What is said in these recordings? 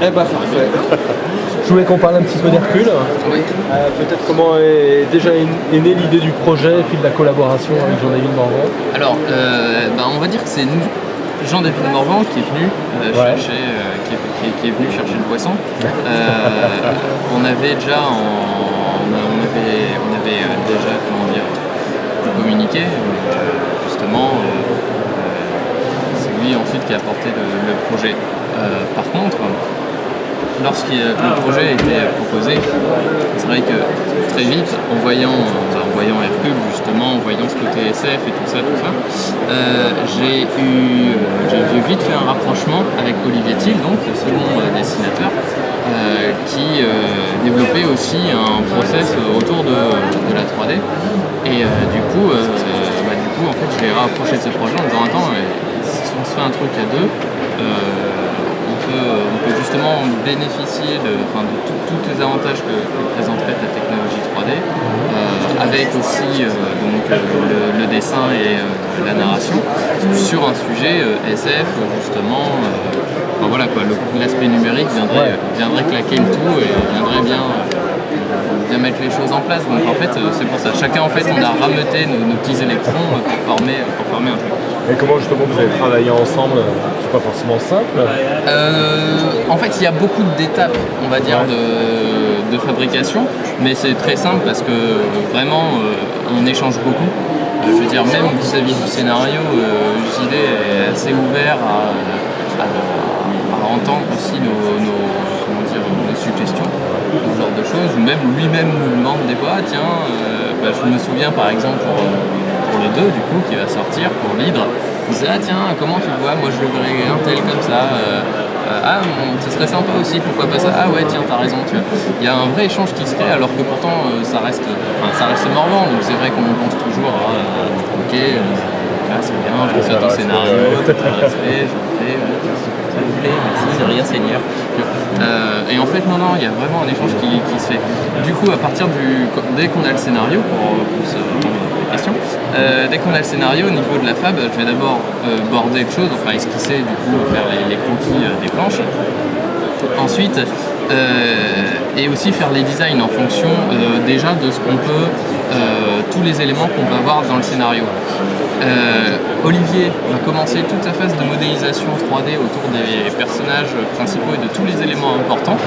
Eh ben parfait. Je voulais qu'on parle un petit peu d'Hercule. Oui. Peut-être comment est déjà est née l'idée du projet et puis de la collaboration avec Jean-David Morvan. Alors, on va dire que c'est nous, Jean-David Morvan, qui est venu chercher, qui est venu chercher le poisson. On avait déjà, déjà, comment dire, communiqué. Justement, c'est lui ensuite qui a porté le projet. Par contre, lorsque le projet a été proposé, c'est vrai que très vite, en voyant Hercule justement, en voyant ce côté SF et tout ça, j'ai vite fait un rapprochement avec Olivier Thiel, donc le second dessinateur, qui développait aussi un process autour de la 3D. Et du coup, en fait, je l'ai rapproché de ce projet en disant attends, si on se fait un truc à deux, on peut justement bénéficier de tous les avantages que présenterait la technologie 3D, avec aussi le dessin et la narration sur un sujet SF justement. L'aspect numérique viendrait claquer le tout et viendrait bien mettre les choses en place. Donc en fait, c'est pour ça. Chacun en fait, on a rameuté nos petits électrons pour former un truc. Et comment justement vous avez travaillé ensemble? C'est pas forcément simple. En fait, il y a beaucoup d'étapes, on va dire, de fabrication, mais c'est très simple parce que vraiment, on échange beaucoup. Je veux dire, même vis-à-vis du scénario, JD est assez ouvert à entendre aussi nos suggestions, ce genre de choses. Même lui-même nous demande des fois, je me souviens par exemple pour le 2 du coup qui va sortir pour l'Hydre, il disait comment tu le vois, moi je le verrais un tel comme ça, ce serait sympa aussi, pourquoi pas ça, t'as raison, tu vois. Il y a un vrai échange qui se crée alors que pourtant ça reste Morvan, donc c'est vrai qu'on pense toujours c'est bien, je reçois ton scénario, tout le respect, je le fais, ça vous plaît, merci, c'est rien Seigneur. Et en fait non, il y a vraiment un échange qui se fait. Du coup, dès qu'on a le scénario, pour se répondre à la question, dès qu'on a le scénario au niveau de la fab, je vais d'abord border le chose, esquisser, du coup, faire les croquis des planches. Ensuite, et aussi faire les designs en fonction déjà de ce qu'on peut, tous les éléments qu'on va avoir dans le scénario. Olivier va commencer toute sa phase de modélisation 3D autour des personnages principaux et de tous les éléments importants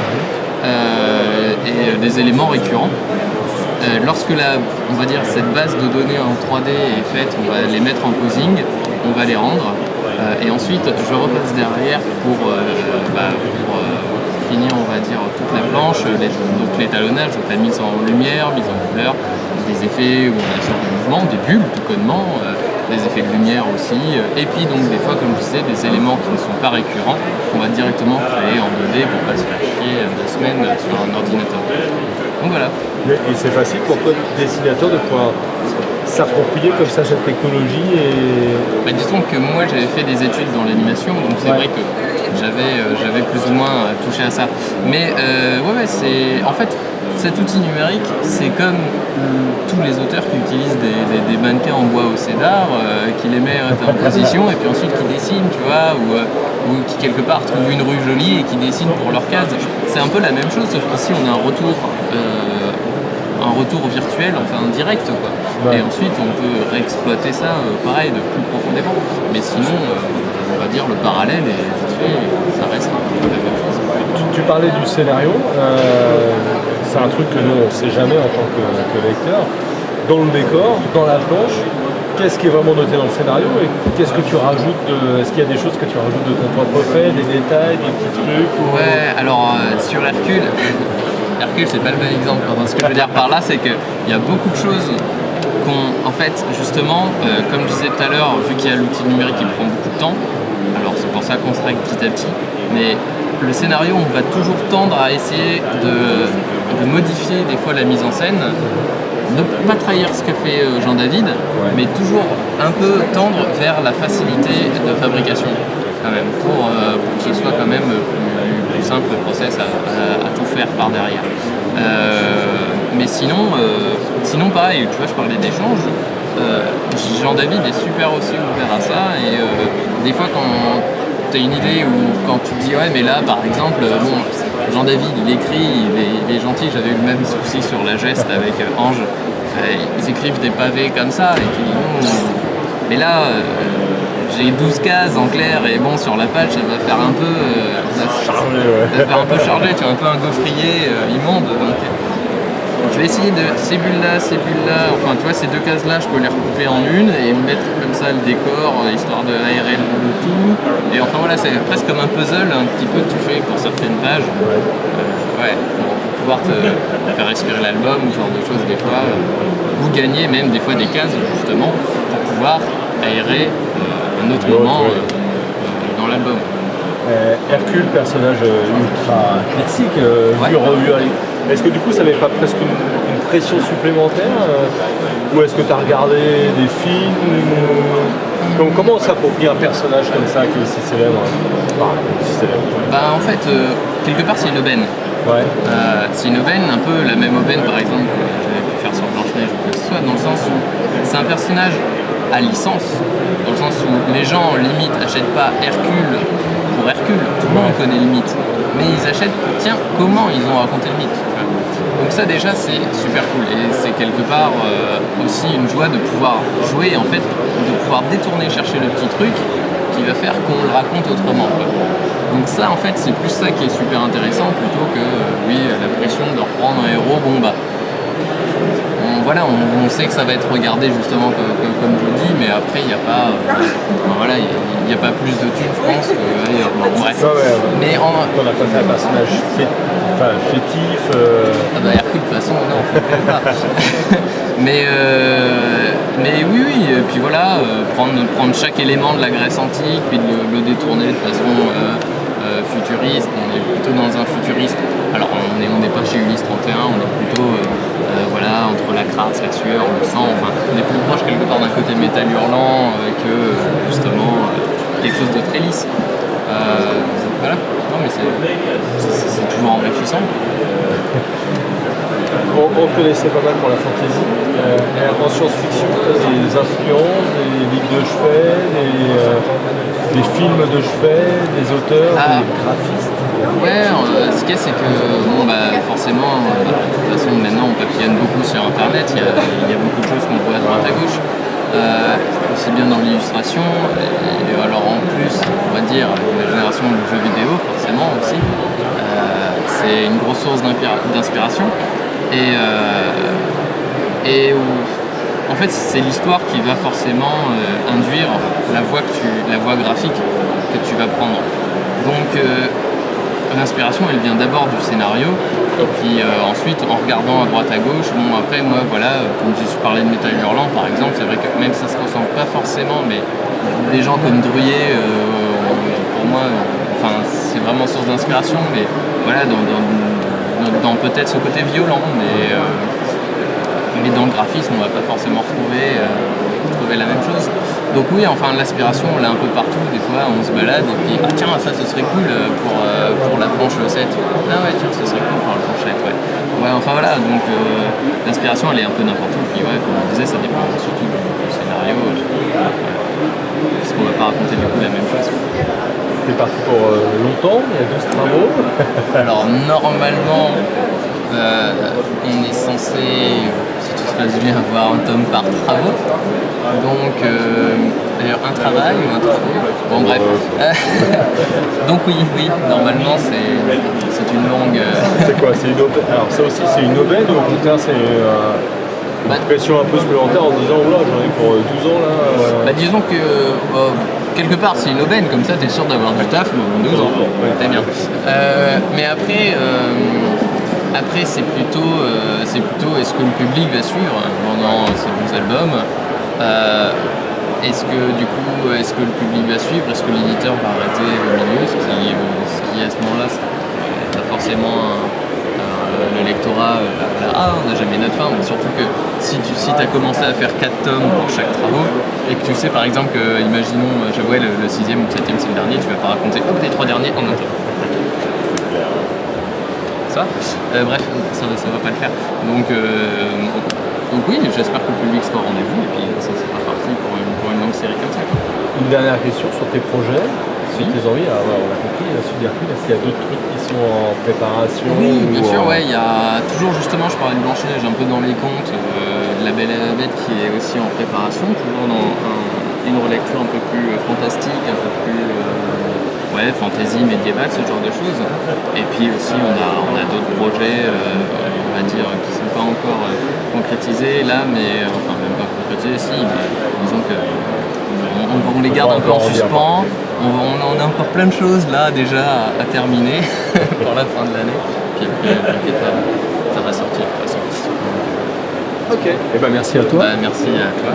et des éléments récurrents. Lorsque on va dire cette base de données en 3D est faite, on va les mettre en posing, on va les rendre et ensuite je repasse derrière pour finir on va dire toute la planche, donc l'étalonnage, donc la mise en lumière, mise en couleur, des effets où on a sorte de mouvement, des bulles tout connement, des effets de lumière aussi, et puis donc des fois comme je disais des éléments qui ne sont pas récurrents qu'on va directement créer en 2D pour pas se faire chier 2 semaines sur un ordinateur. Donc voilà. Et c'est facile pour toi, dessinateur, de pouvoir s'approprier comme ça cette technologie et... Disons que moi j'avais fait des études dans l'animation, donc c'est vrai que j'avais plus ou moins touché à ça. Mais c'est... En fait, cet outil numérique, c'est comme tous les auteurs qui utilisent des mannequins en bois au cédar, qui les mettent en position et puis ensuite qui dessinent, tu vois, ou qui quelque part trouvent une rue jolie et qui dessinent pour leur case. C'est un peu la même chose, sauf qu'ici on a un retour virtuel, direct, quoi. Ouais. Et ensuite on peut réexploiter ça, pareil, de plus profondément. Mais sinon, on va dire le parallèle est vite fait, ça reste un peu la même chose. Tu parlais du scénario, c'est un truc que nous on ne sait jamais en tant que lecteur. Dans le décor, dans la planche, qu'est-ce qui est vraiment noté dans le scénario et qu'est-ce que tu rajoutes est-ce qu'il y a des choses que tu rajoutes de ton propre fait, des détails, des petits trucs Ouais, alors sur Hercule, c'est pas le bon exemple. Ce que je veux dire par là, c'est qu'il y a beaucoup de choses en fait, justement, comme je disais tout à l'heure, vu qu'il y a l'outil numérique qui prend beaucoup de temps, alors c'est pour ça qu'on se règle petit à petit, mais le scénario, on va toujours tendre à essayer de modifier des fois la mise en scène, ne pas trahir ce que fait Jean-David, mais toujours un peu tendre vers la facilité de fabrication, quand même, pour que ce soit quand même plus simple le process à tout faire par derrière. Mais sinon pareil, tu vois, je parlais d'échange, Jean-David est super aussi ouvert à ça, et des fois quand tu as une idée où quand tu te dis ouais mais là par exemple bon Jean-David il écrit, il est gentil, j'avais eu le même souci sur la geste avec Ange, ils écrivent des pavés comme ça et tu dis mais là j'ai 12 cases en clair et bon sur la page ça va faire un peu ça va faire un peu chargé, tu vois, un peu un gaufrier immonde donc je vais essayer de ces bulles-là, enfin tu vois ces deux cases-là, je peux les recouper en une et mettre comme ça le décor, histoire de aérer le tout. Et enfin voilà, c'est presque comme un puzzle un petit peu que tu fais pour certaines pages. Pour pouvoir te faire respirer l'album ou ce genre de choses des fois, ou gagner même des fois des cases justement pour pouvoir aérer un autre moment dans l'album. Hercule, personnage ultra classique, vu, revu. Est-ce que du coup ça n'avait pas presque une pression supplémentaire ou est-ce que tu as regardé des films comment on s'approprie un personnage comme ça qui est si célèbre, En fait, quelque part c'est une aubaine. C'est une aubaine, un peu la même aubaine par exemple que j'avais pu faire sur Blanche-Neige ou quoi que ce soit, dans le sens où c'est un personnage à licence, dans le sens où les gens limite achètent pas Hercule pour Hercule, tout le monde connaît le mythe, mais ils achètent, tiens, comment ils ont raconté le mythe. Donc ça déjà c'est super cool et c'est quelque part aussi une joie de pouvoir jouer en fait, de pouvoir détourner, chercher le petit truc qui va faire qu'on le raconte autrement. Donc ça en fait c'est plus ça qui est super intéressant plutôt que la pression de reprendre un héros, on sait que ça va être regardé justement comme je le dis, mais après il n'y a pas il n'y a pas plus de thunes je pense que bref. Mais on a pas fait un personnage chétif. Hercule de toute façon non, pas. mais oui, et puis voilà, prendre chaque élément de la Grèce antique puis de le détourner de façon futuriste. On est plutôt dans un futuriste. Alors on n'est pas chez Ulysse 31, on est plutôt entre la crasse, la sueur, le sang, enfin on est plus proche quelque part d'un côté métal hurlant que justement quelque chose de très lisse. Non mais c'est toujours enrichissant. On te connaissait pas mal pour la fantasy. En science-fiction, des influences, des livres de chevet, des films de chevet, des auteurs, des graphistes. Ce qu'il y a c'est que forcément, de toute façon maintenant on papillonne beaucoup sur internet, il y a beaucoup de choses qu'on voit à droite à gauche. Aussi bien dans l'illustration, et alors en plus, on va dire, la génération du jeu vidéo, forcément aussi, c'est une grosse source d'inspiration. Et où, en fait, c'est l'histoire qui va forcément induire la voie graphique que tu vas prendre. Donc, l'inspiration, elle vient d'abord du scénario, et puis ensuite, en regardant à droite à gauche, après, moi, comme je parlais de Métal Hurlant, par exemple, c'est vrai que même ça se ressemble pas forcément, mais des gens comme Druyer, pour moi, c'est vraiment source d'inspiration, mais dans peut-être ce côté violent, mais dans le graphisme, on va pas forcément retrouver la même chose. Donc oui, l'aspiration, on l'a un peu partout, des fois on se balade et puis tiens, ça ce serait cool pour la planche 7. Tiens, ce serait cool pour la planche 7, donc l'inspiration elle est un peu n'importe où, puis comme on disait, ça dépend surtout du scénario, parce qu'on va pas raconter du coup la même chose. T'es parti pour longtemps, il y a 12 travaux. Alors normalement, on est censé, si tout se passe bien, avoir un tome par travaux. Donc, d'ailleurs, un travail ou un travail. Bon, bref. Donc oui, normalement, c'est une longue. C'est quoi? Alors, ça aussi, c'est une aubaine ou au contraire, c'est une pression un peu supplémentaire en disant, oula, j'en ai pour 12 ans là. Disons que. Quelque part, c'est une aubaine, comme ça, t'es sûr d'avoir du taf pendant 12 ans. Très bien. Mais après, c'est plutôt est-ce que le public va suivre pendant ces bons albums? Est-ce que le public va suivre? Est-ce que l'éditeur va arrêter au milieu? Ce qui à ce moment-là, t'as forcément le lectorat, on n'a jamais notre fin. Mais surtout que si tu as commencé à faire 4 tomes pour chaque travaux et que tu sais par exemple que, imaginons, le 6e ou le 7e c'est le dernier, tu vas pas raconter les 3 derniers en un tome. Bref, ça va pas le faire. Donc oui, j'espère que le public sera au rendez-vous et puis ça sera parti pour une longue série comme ça. Une dernière question sur tes projets, c'est tes envies. Alors, on l'a compris, Sud Hercule, est-ce qu'il y a d'autres trucs qui sont en préparation? Oui, bien sûr, ouais. Il y a toujours, justement, je parlais de Blanche-Neige, un peu dans les contes, de La Belle et la Bête qui est aussi en préparation, toujours dans une relecture un peu plus fantastique, un peu plus fantasy, médiévale, ce genre de choses. Et puis aussi, on a d'autres projets, on va dire, qui ne sont pas encore concrétisés là, mais enfin, même pas concrétisés, si, mais disons que on les garde un peu en suspens. On a encore plein de choses là déjà à terminer pour la fin de l'année. Puis après, t'inquiète pas, ça va sortir de toute façon. Ok. Eh ben merci à toi. Bah, merci à toi.